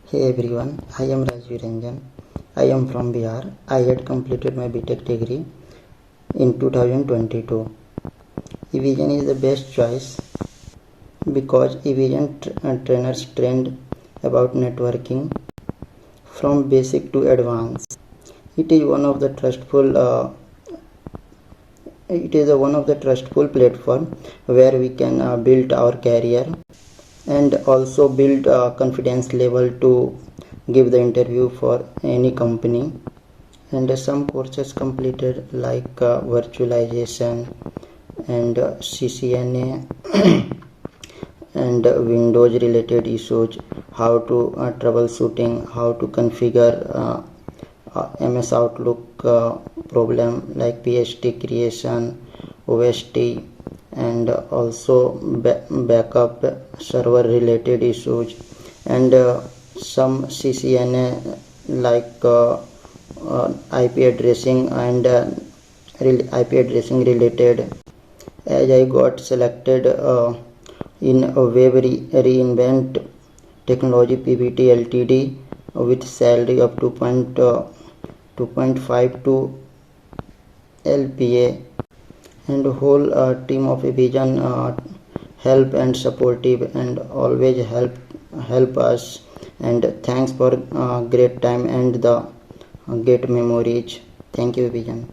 Hey everyone, I am Rajeev. I am from Bihar. I had completed my BTech degree in 2022. Evision is the best choice because Evision trainers trained about networking from basic to advanced. It is one of the trustful platform where we can build our career and also build a confidence level to give the interview for any company. And some courses completed like virtualization and CCNA and Windows related issues, how to troubleshooting, how to configure MS Outlook problem like PST creation, OST, and also backup server related issues, and some CCNA like IP addressing and IP addressing related. As I got selected in a web reinvent technology PVT Ltd with salary of 2.5 to LPA, and whole team of Vision help and supportive and always help us, and thanks for great time and the great memories. Thank you Vision.